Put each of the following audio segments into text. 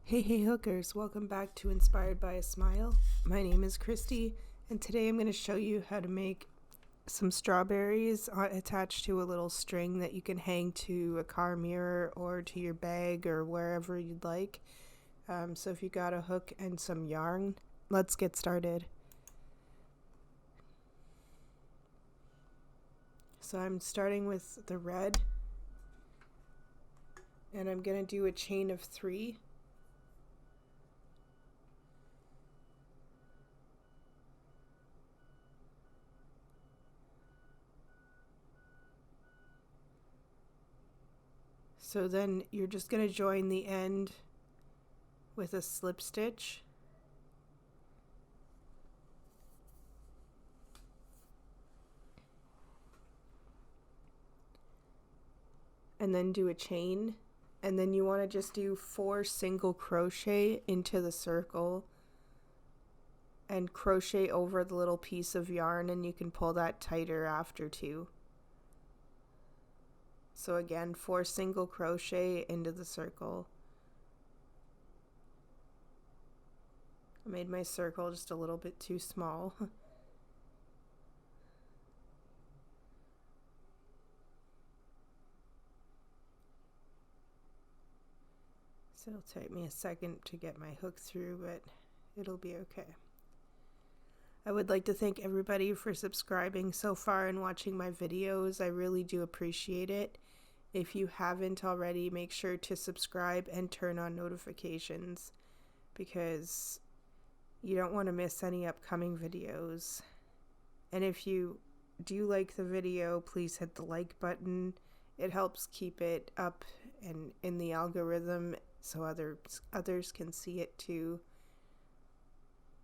Hey hookers, welcome back to Inspired by a Smile. My name is Christy, and today I'm going to show you how to make some strawberries attached to a little string that you can hang to a car mirror or to your bag or wherever you'd like. So if you got a hook and some yarn, let's get started. So I'm starting with the red, and I'm going to do a chain of 3. So then you're just going to join the end with a slip stitch. And then do a chain, and then you want to just do 4 single crochet into the circle and crochet over the little piece of yarn, and you can pull that tighter after too. So again, 4 single crochet into the circle. I made my circle just a little bit too small. So it'll take me a second to get my hook through, but it'll be okay. I would like to thank everybody for subscribing so far and watching my videos. I really do appreciate it. If you haven't already, make sure to subscribe and turn on notifications because you don't want to miss any upcoming videos. And if you do like the video, please hit the like button. It helps keep it up and in the algorithm so others can see it too.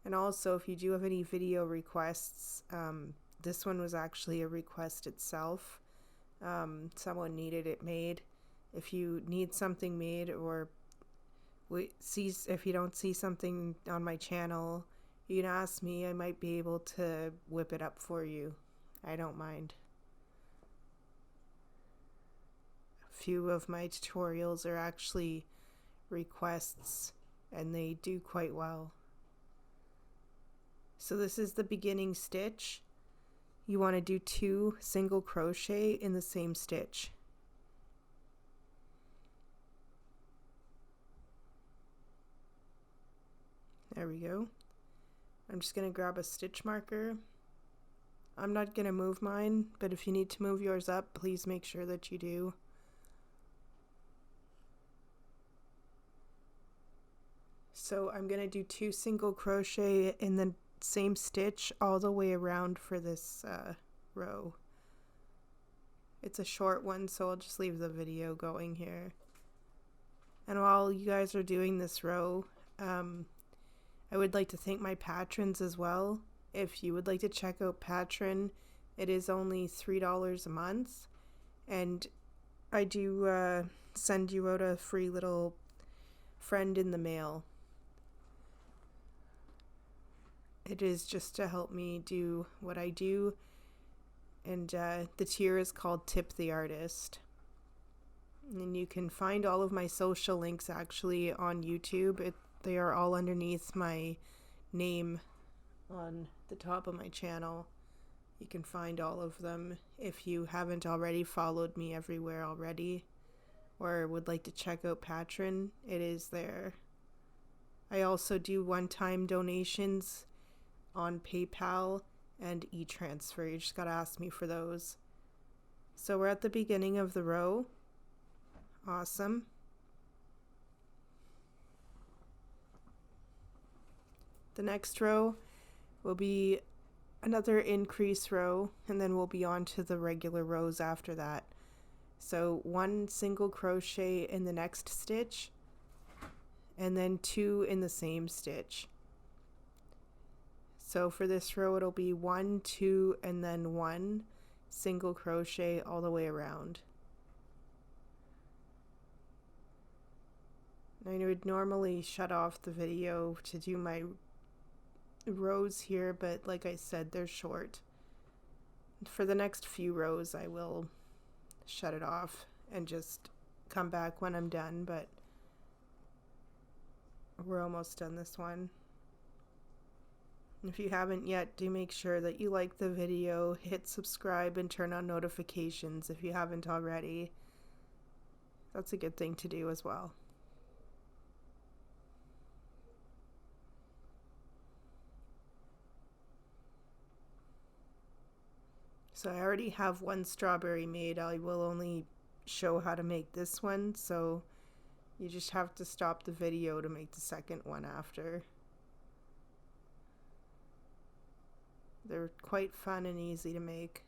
And also, if you do have any video requests, this one was actually a request itself. Someone needed it made. If you need something made, or if you don't see something on my channel, you can ask me. I might be able to whip it up for you. I don't mind. A few of my tutorials are actually requests, and they do quite well. So this is the beginning stitch. You want to do 2 single crochet in the same stitch. There we go. I'm just going to grab a stitch marker. I'm not going to move mine, but if you need to move yours up, please make sure that you do. So I'm going to do 2 single crochet in the same stitch all the way around for this row. It's a short one, so I'll just leave the video going here. And while you guys are doing this row, I would like to thank my patrons as well. If you would like to check out Patron, it is only $3 a month, and I do send you out a free little friend in the mail. It is just to help me do what I do, and the tier is called Tip the Artist. And you can find all of my social links actually on YouTube. They are all underneath my name on the top of my channel. You can find all of them if you haven't already followed me everywhere already, or would like to check out Patron. It is there. I also do one-time donations on PayPal and e-transfer. You just gotta ask me for those. So we're at the beginning of the row. Awesome. The next row will be another increase row, and then we'll be on to the regular rows after that. So 1 single crochet in the next stitch, and then 2 in the same stitch. So for this row, it'll be 1, 2, and then 1 single crochet all the way around. I would normally shut off the video to do my rows here, but like I said, they're short. For the next few rows, I will shut it off and just come back when I'm done, but we're almost done this one. If you haven't yet, do make sure that you like the video, hit subscribe, and turn on notifications if you haven't already. That's a good thing to do as well. So I already have one strawberry made. I will only show how to make this one, so you just have to stop the video to make the second one after. They're quite fun and easy to make.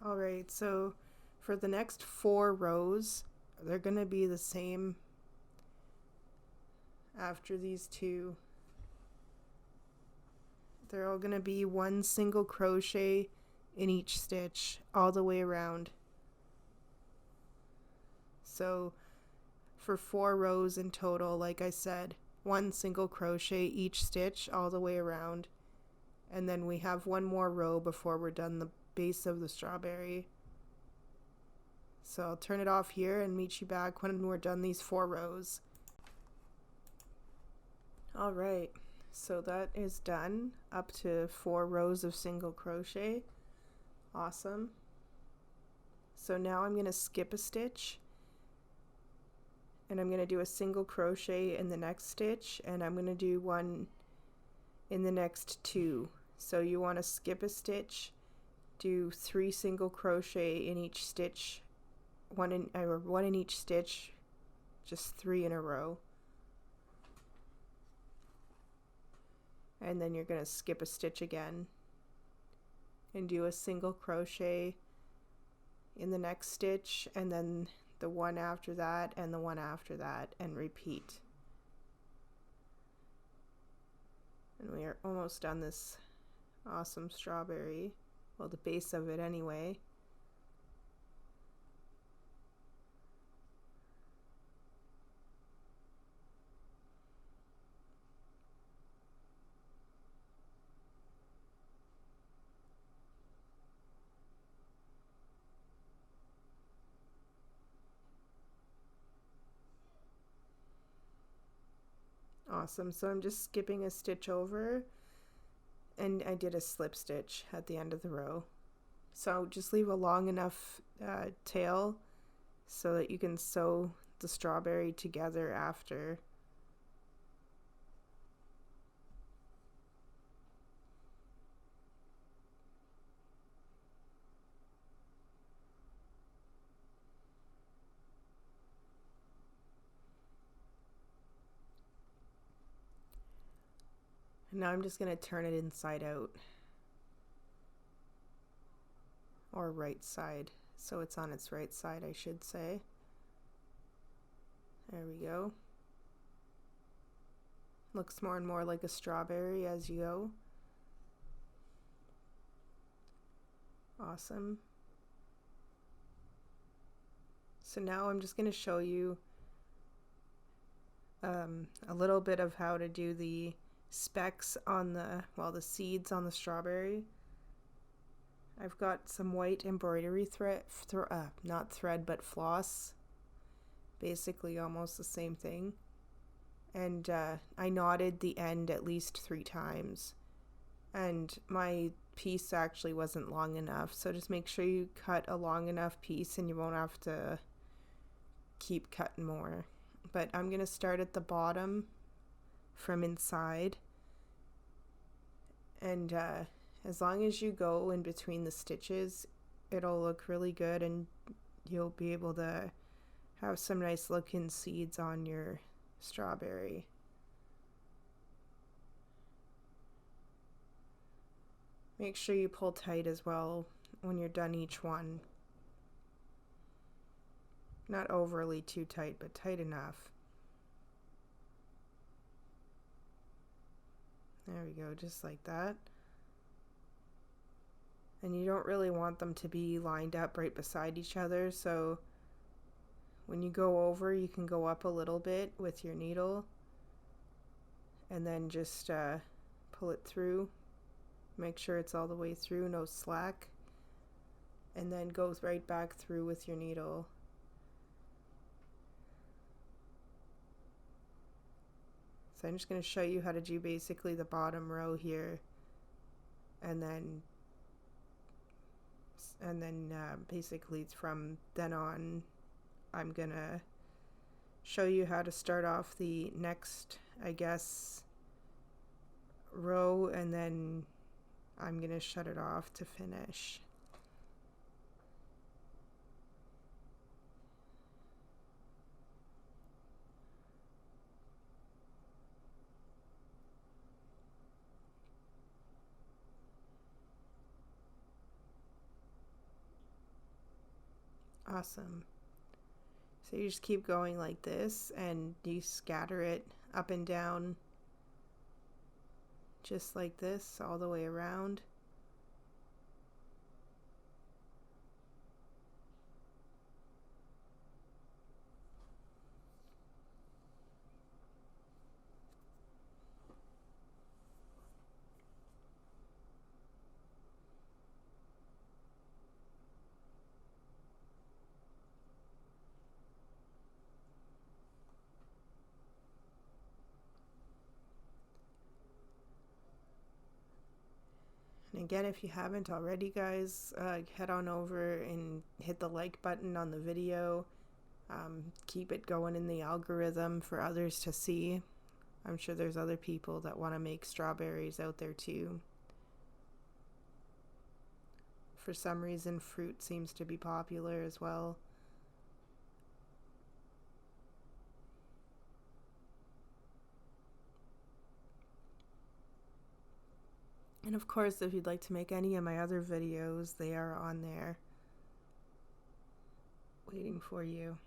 Alright, so for the next 4 rows, they're going to be the same after these 2. They're all going to be 1 single crochet in each stitch all the way around. So for 4 rows in total, like I said, 1 single crochet each stitch all the way around. And then we have 1 more row before we're done the base of the strawberry. So I'll turn it off here and meet you back when we're done these 4 rows. Alright, so that is done, up to 4 rows of single crochet. Awesome. So now I'm going to skip a stitch, and I'm going to do a single crochet in the next stitch, and I'm going to do 1 in the next 2. So you want to skip a stitch, do 3 single crochet in each stitch, one in each stitch, just 3 in a row. And then you're going to skip a stitch again and do a single crochet in the next stitch, and then the one after that and the one after that, and repeat. And we are almost done this awesome strawberry. Well, the base of it anyway. Awesome. So I'm just skipping a stitch over, and I did a slip stitch at the end of the row. So just leave a long enough tail so that you can sew the strawberry together after. Now I'm just going to turn it inside out, or right side, so it's on its right side, I should say. There we go. Looks more and more like a strawberry as you go. Awesome. So now I'm just going to show you a little bit of how to do the specks on the seeds on the strawberry. I've got some white embroidery thread, not thread but floss, basically almost the same thing, and I knotted the end at least 3 times, and my piece actually wasn't long enough, so just make sure you cut a long enough piece and you won't have to keep cutting more. But I'm going to start at the bottom from inside, and as long as you go in between the stitches, it'll look really good, and you'll be able to have some nice looking seeds on your strawberry. Make sure you pull tight as well when you're done each one. Not overly too tight, but tight enough. There we go, just like that. And you don't really want them to be lined up right beside each other, so when you go over, you can go up a little bit with your needle and then just pull it through. Make sure it's all the way through, no slack, and then go right back through with your needle. So I'm just going to show you how to do basically the bottom row here, and then basically from then on I'm gonna show you how to start off the next, I guess, row, and then I'm gonna shut it off to finish. Awesome. So you just keep going like this, and you scatter it up and down just like this all the way around. And again, if you haven't already, guys, head on over and hit the like button on the video. Keep it going in the algorithm for others to see. I'm sure there's other people that want to make strawberries out there too. For some reason, fruit seems to be popular as well. And of course, if you'd like to make any of my other videos, they are on there waiting for you.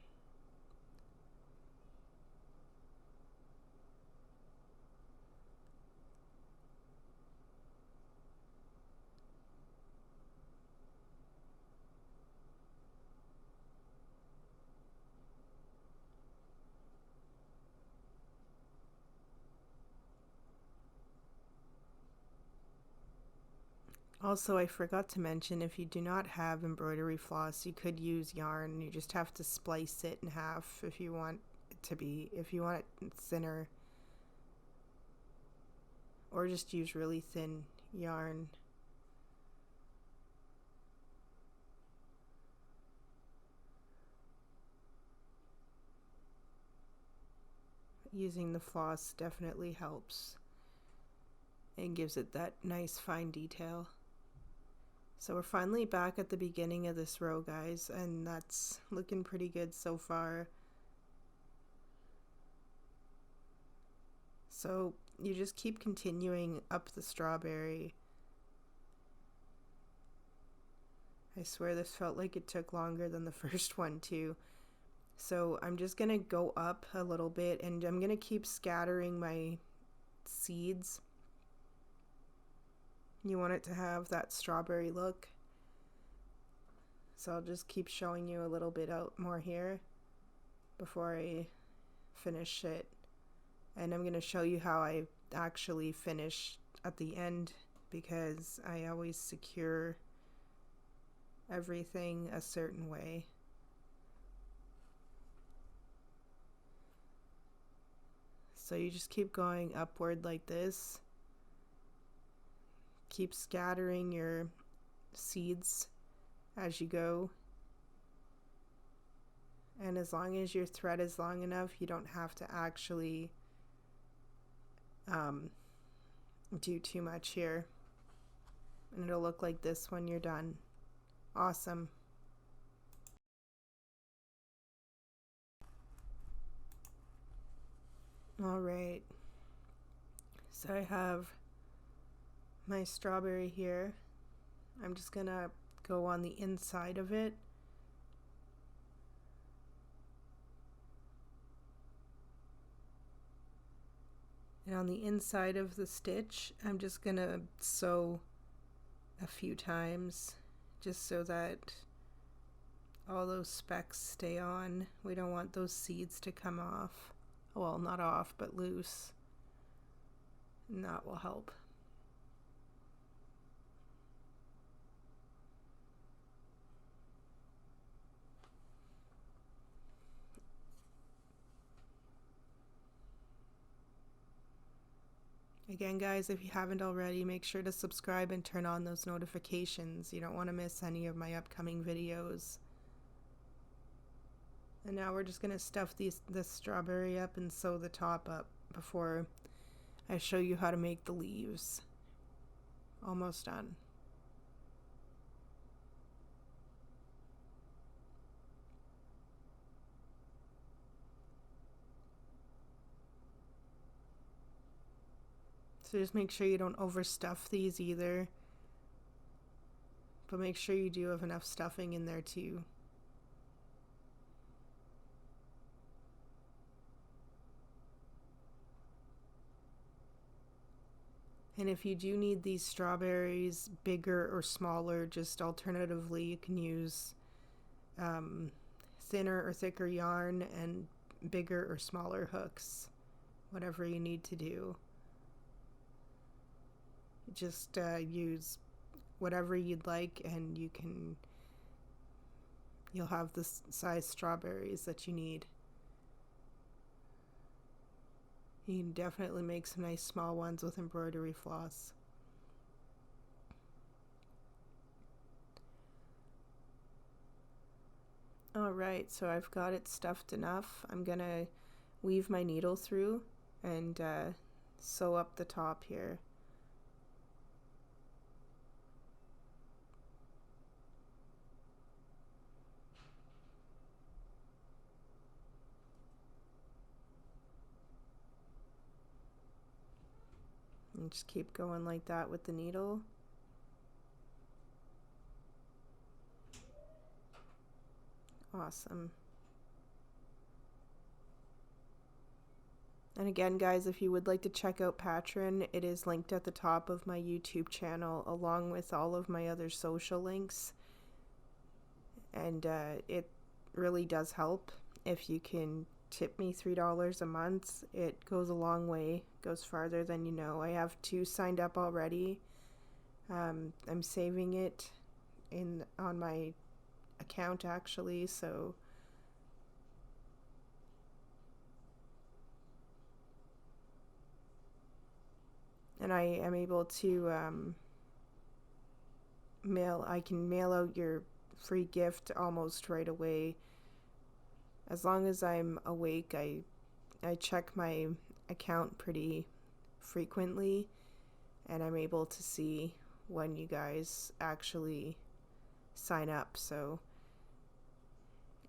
Also, I forgot to mention, if you do not have embroidery floss, you could use yarn. You just have to splice it in half if you want it to be, if you want it thinner, or just use really thin yarn. Using the floss definitely helps and gives it that nice fine detail. So we're finally back at the beginning of this row, guys, and that's looking pretty good so far. So you just keep continuing up the strawberry. I swear this felt like it took longer than the first one too. So I'm just gonna go up a little bit, and I'm gonna keep scattering my seeds. You want it to have that strawberry look. So I'll just keep showing you a little bit out more here before I finish it. And I'm going to show you how I actually finish at the end, because I always secure everything a certain way. So you just keep going upward like this. Keep scattering your seeds as you go. And as long as your thread is long enough, you don't have to actually do too much here. And it'll look like this when you're done. Awesome. All right. So I have my strawberry here. I'm just gonna go on the inside of it. And on the inside of the stitch, I'm just gonna sew a few times just so that all those specks stay on. We don't want those seeds to come off. Well, not off, but loose. And that will help. Again, guys, if you haven't already, make sure to subscribe and turn on those notifications. You don't want to miss any of my upcoming videos. And now we're just going to stuff this strawberry up and sew the top up before I show you how to make the leaves. Almost done. So just make sure you don't overstuff these either. But make sure you do have enough stuffing in there too. And if you do need these strawberries bigger or smaller, just alternatively you can use thinner or thicker yarn and bigger or smaller hooks, whatever you need to do. Just use whatever you'd like, and you'll have the size strawberries that you need. You can definitely make some nice small ones with embroidery floss. Alright, so I've got it stuffed enough. I'm gonna weave my needle through and sew up the top here. And just keep going like that with the needle. Awesome. And again, guys, if you would like to check out Patreon, it is linked at the top of my YouTube channel, along with all of my other social links. And it really does help. If you can tip me $3 a month, it goes a long way, goes farther than you know. I have 2 signed up already. I'm saving it on my account actually, so and I am able to I can mail out your free gift almost right away. As long as I'm awake, I check my account pretty frequently, and I'm able to see when you guys actually sign up. So,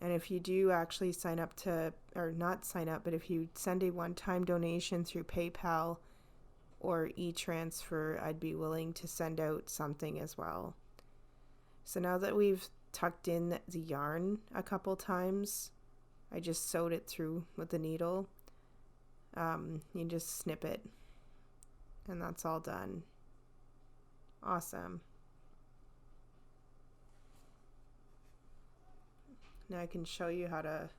and if you do actually sign up to, or not sign up, but if you send a one-time donation through PayPal or e-transfer, I'd be willing to send out something as well. So now that we've tucked in the yarn a couple times, I just sewed it through with the needle. You just snip it, and that's all done. Awesome. Now I can show you how to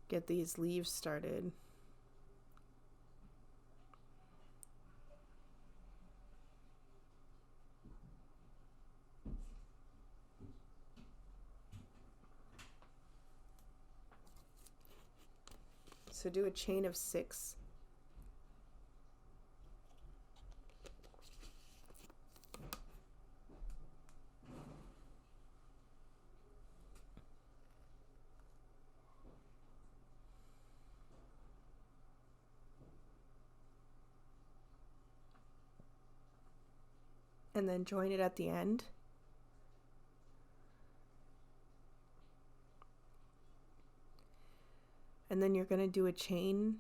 get these leaves started. So do a chain of 6. And then join it at the end. And then you're going to do a chain,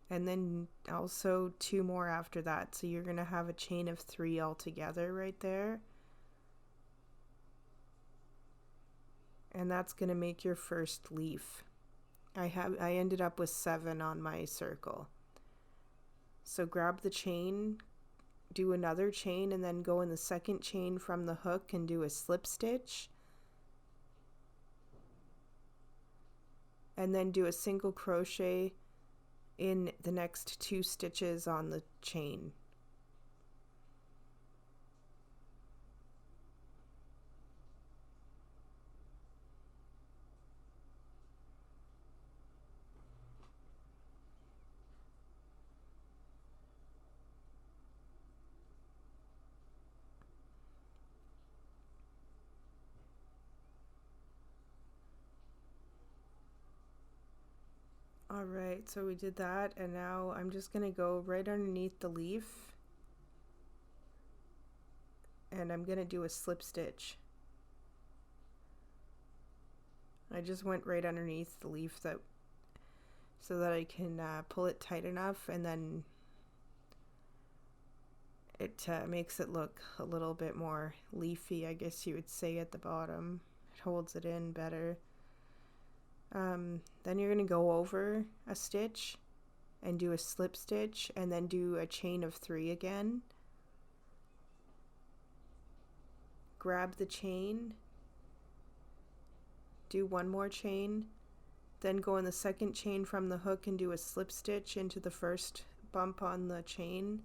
and then also 2 more after that. So you're going to have a chain of 3 altogether right there. And that's going to make your first leaf. I ended up with 7 on my circle. So grab the chain, do another chain, and then go in the second chain from the hook and do a slip stitch. And then do a single crochet in the next 2 stitches on the chain. Alright, so we did that, and now I'm just going to go right underneath the leaf, and I'm going to do a slip stitch. I just went right underneath the leaf so that I can pull it tight enough, and then it makes it look a little bit more leafy, I guess you would say, at the bottom. It holds it in better. Then you're going to go over a stitch and do a slip stitch, and then do a chain of 3 again. Grab the chain, do 1 more chain, then go in the second chain from the hook and do a slip stitch into the first bump on the chain.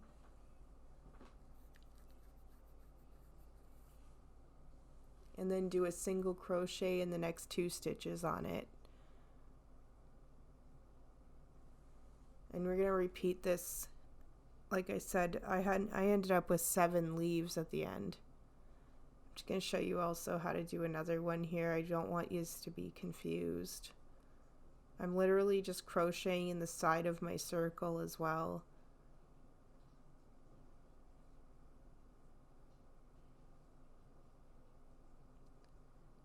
And then do a single crochet in the next 2 stitches on it. And we're going to repeat this. Like I said, I ended up with 7 leaves at the end. I'm just going to show you also how to do another one here. I don't want you to be confused. I'm literally just crocheting in the side of my circle as well.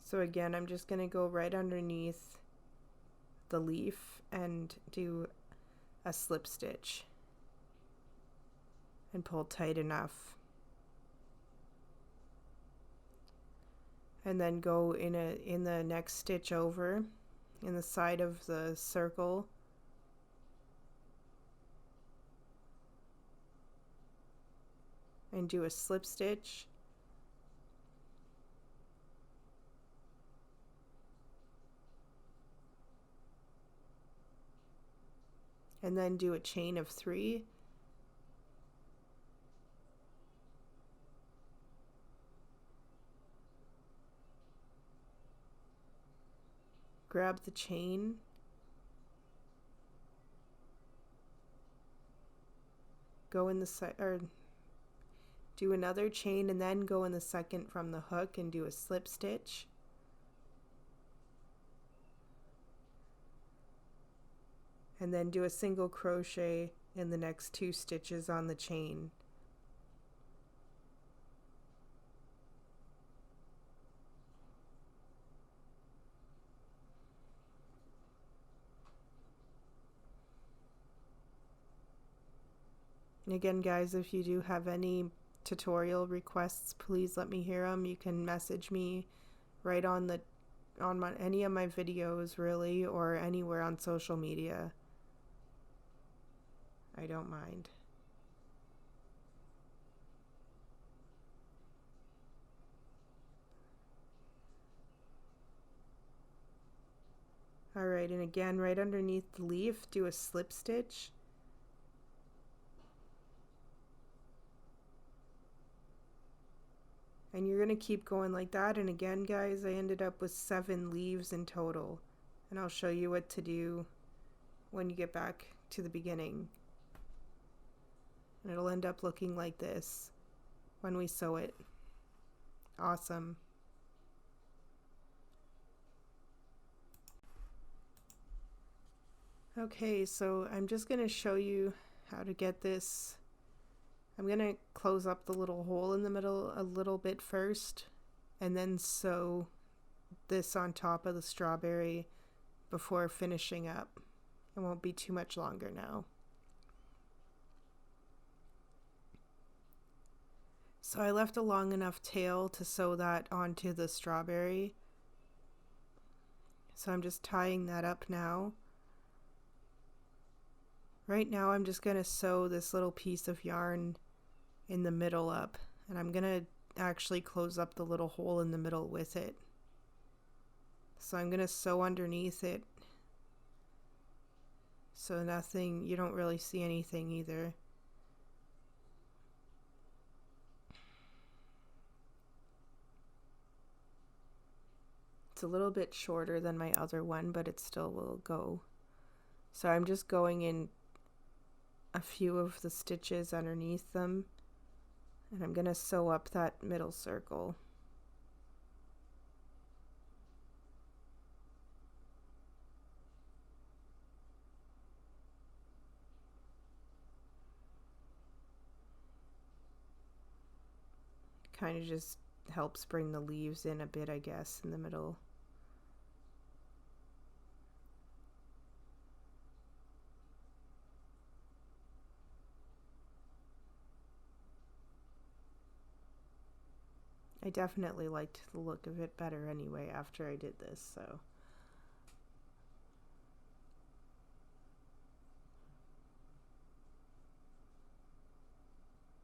So again, I'm just going to go right underneath the leaf and do a slip stitch and pull tight enough, and then go in the next stitch over in the side of the circle, and do a slip stitch, and then do a chain of 3, grab the chain, go in the or do another chain, and then go in the second from the hook and do a slip stitch, and then do a single crochet in the next 2 stitches on the chain. And again, guys, if you do have any tutorial requests, please let me hear them. You can message me right on any of my videos, really, or anywhere on social media. I don't mind. Alright, and again, right underneath the leaf, do a slip stitch. And you're going to keep going like that. And again, guys, I ended up with 7 leaves in total. And I'll show you what to do when you get back to the beginning. And it'll end up looking like this when we sew it. Awesome. Okay, so I'm just going to show you how to get this. I'm going to close up the little hole in the middle a little bit first, and then sew this on top of the strawberry before finishing up. It won't be too much longer now. So I left a long enough tail to sew that onto the strawberry. So I'm just tying that up now. Right now I'm just going to sew this little piece of yarn in the middle up, and I'm going to actually close up the little hole in the middle with it. So I'm going to sew underneath it so nothing, you don't really see anything either. It's a little bit shorter than my other one, but it still will go. So I'm just going in a few of the stitches underneath them, and I'm going to sew up that middle circle. kind of just helps bring the leaves in a bit, I guess, in the middle. I definitely liked the look of it better anyway after I did this, so.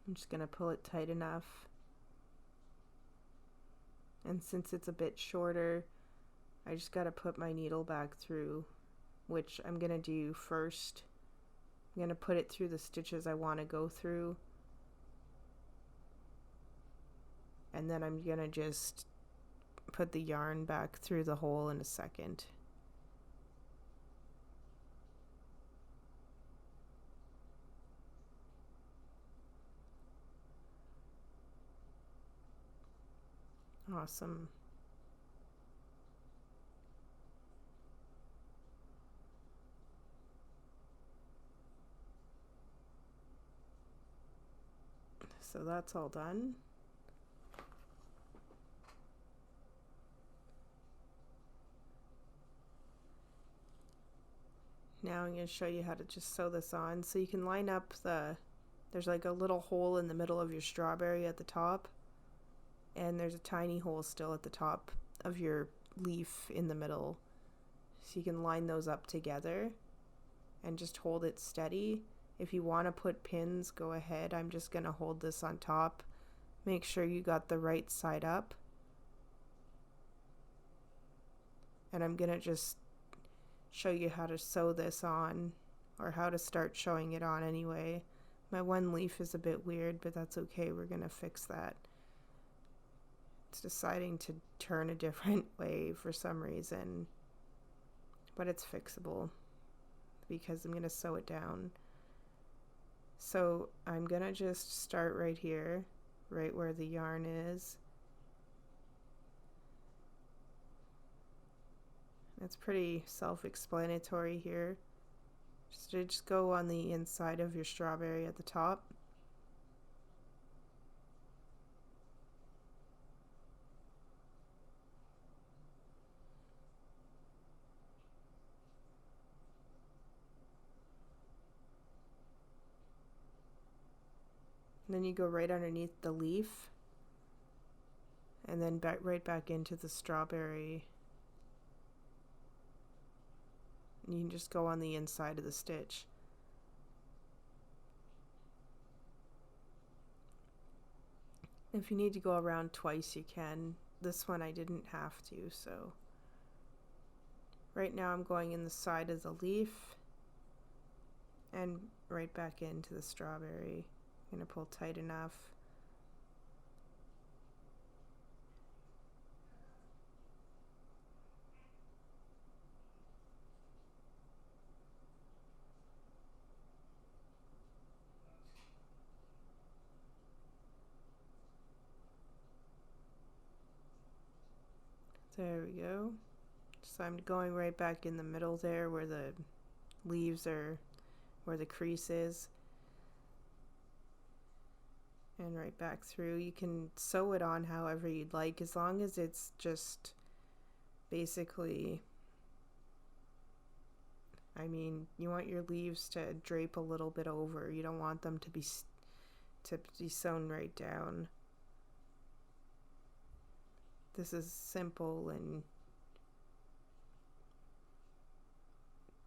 I'm just going to pull it tight enough. And since it's a bit shorter, I just got to put my needle back through, which I'm going to do first. I'm going to put it through the stitches I want to go through. And then I'm going to just put the yarn back through the hole in a second. Awesome. So that's all done. Now I'm going to show you how to just sew this on. So you can line up there's like a little hole in the middle of your strawberry at the top, and there's a tiny hole still at the top of your leaf in the middle. So you can line those up together and just hold it steady. If you want to put pins, go ahead. I'm just going to hold this on top. Make sure you got the right side up. And I'm going to just show you how to sew this on, or how to start showing it on anyway. My one leaf is a bit weird, but that's okay. We're going to fix that. It's deciding to turn a different way for some reason, but it's fixable because I'm going to sew it down. So I'm going to just start right here, right where the yarn is. It's pretty self-explanatory here. Just go on the inside of your strawberry at the top. And then you go right underneath the leaf, and then right back into the strawberry. And you can just go on the inside of the stitch. If you need to go around twice, you can. This one I didn't have to, so. Right now I'm going in the side of the leaf and right back into the strawberry. I'm going to pull tight enough. There we go. So I'm going right back in the middle there where the leaves are, where the crease is. And right back through. You can sew it on however you'd like, as long as it's just basically, I mean, you want your leaves to drape a little bit over. You don't want them to be sewn right down. This is simple and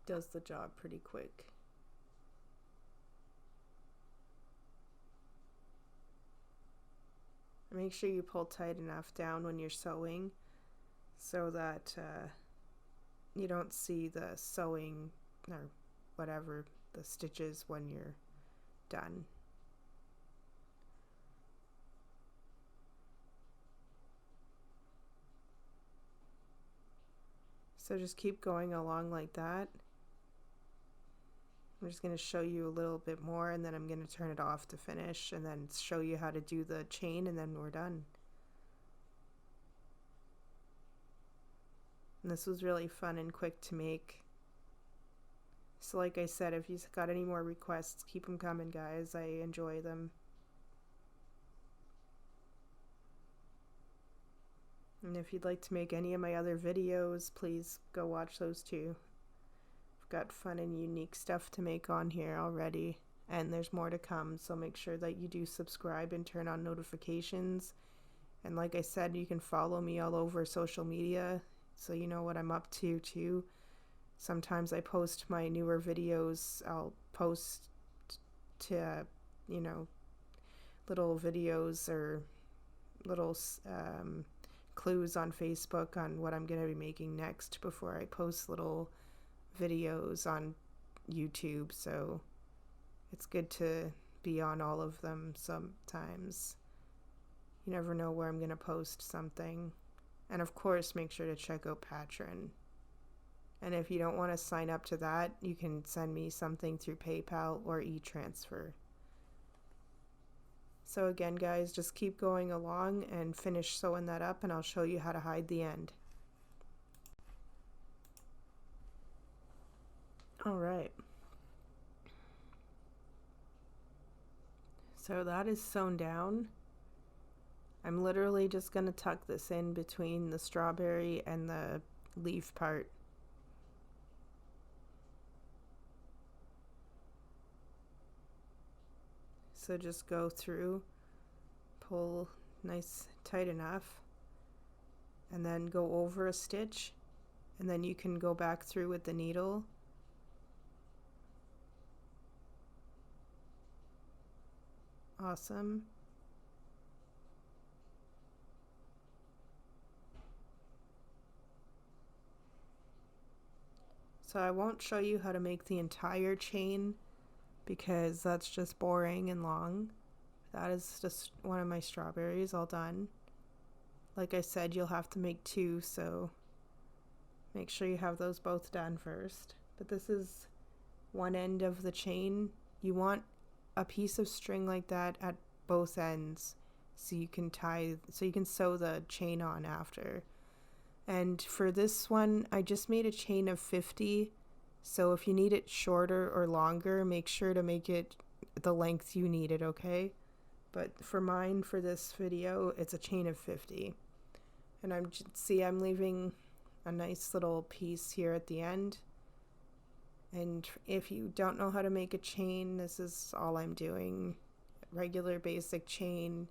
does the job pretty quick. Make sure you pull tight enough down when you're sewing so that you don't see the sewing or whatever, the stitches when you're done. So just keep going along like that. I'm just going to show you a little bit more, and then I'm going to turn it off to finish, and then show you how to do the chain, and then we're done. And this was really fun and quick to make. So like I said, if you've got any more requests, keep them coming, guys. I enjoy them. And if you'd like to make any of my other videos, please go watch those too. I've got fun and unique stuff to make on here already, and there's more to come, so make sure that you do subscribe and turn on notifications. And like I said, you can follow me all over social media so you know what I'm up to too. Sometimes I post my newer videos. I'll post to, you know, little videos or little clues on Facebook on what I'm going to be making next before I post little videos on YouTube. So it's good to be on all of them sometimes. You never know where I'm going to post something. And of course, make sure to check out Patreon. And if you don't want to sign up to that, you can send me something through PayPal or e-transfer. So again, guys, just keep going along and finish sewing that up, and I'll show you how to hide the end. All right. So that is sewn down. I'm literally just going to tuck this in between the strawberry and the leaf part. So just go through, pull nice tight enough, and then go over a stitch, and then you can go back through with the needle. Awesome. So I won't show you how to make the entire chain because that's just boring and long. That is just one of my strawberries all done. Like I said, you'll have to make two, so make sure you have those both done first. But this is one end of the chain. You want a piece of string like that at both ends so you can sew the chain on after. And for this one, I just made a chain of 50. So if you need it shorter or longer, make sure to make it the length you need it, okay? But for mine, for this video, it's a chain of 50. And I'm leaving a nice little piece here at the end. And if you don't know how to make a chain, this is all I'm doing. Regular basic chain.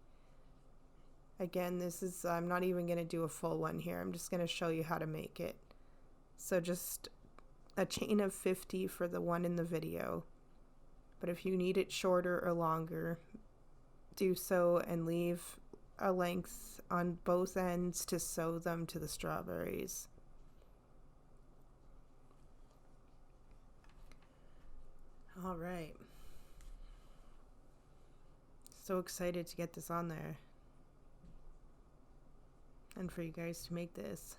Again, I'm not even going to do a full one here. I'm just going to show you how to make it. So just a chain of 50 for the one in the video. But if you need it shorter or longer, do so and leave a length on both ends to sew them to the strawberries. All right. So excited to get this on there and for you guys to make this.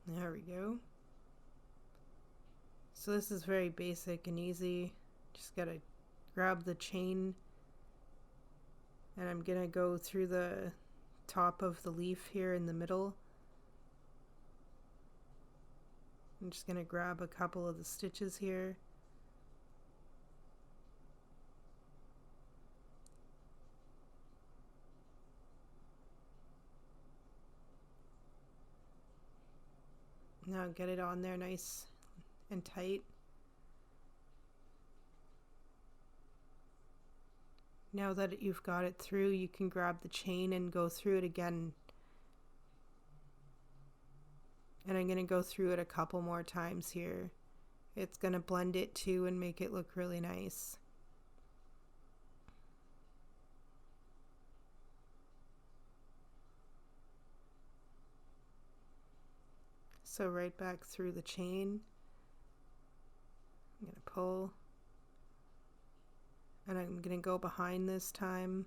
There we go. So this is very basic and easy. Just gotta grab the chain, and I'm gonna go through the top of the leaf here in the middle. I'm just gonna grab a couple of the stitches here. Now get it on there nice and tight. Now that you've got it through, you can grab the chain and go through it again. And I'm going to go through it a couple more times here. It's going to blend it too and make it look really nice. So right back through the chain, I'm going to pull, and I'm going to go behind this time.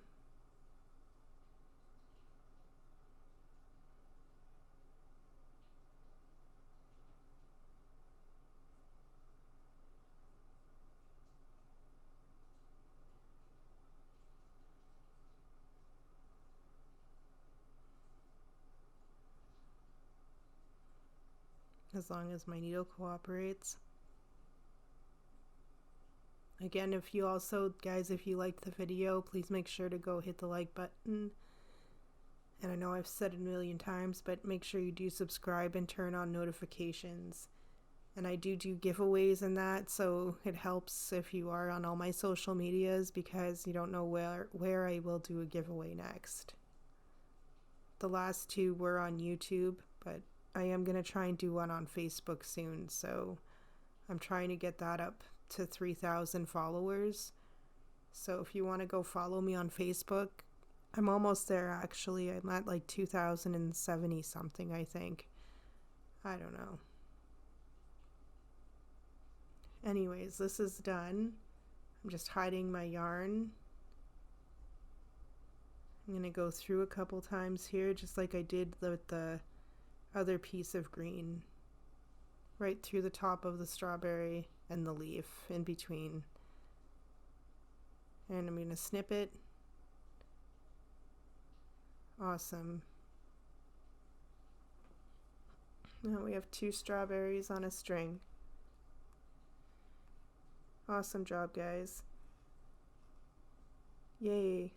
as long as my needle cooperates. Again, if you also, guys, if you liked the video, please make sure to go hit the like button. And I know I've said it a million times, but make sure you do subscribe and turn on notifications. And I do giveaways and that, so it helps if you are on all my social medias, because you don't know where I will do a giveaway next. The last two were on YouTube, but I am going to try and do one on Facebook soon, so I'm trying to get that up to 3,000 followers. So if you want to go follow me on Facebook, I'm almost there actually. I'm at like 2,070 something, I think. I don't know. Anyways, this is done. I'm just hiding my yarn. I'm going to go through a couple times here, just like I did with the other piece of green. Right through the top of the strawberry and the leaf in between. And I'm going to snip it. Awesome. Now we have 2 strawberries on a string. Awesome job, guys. Yay.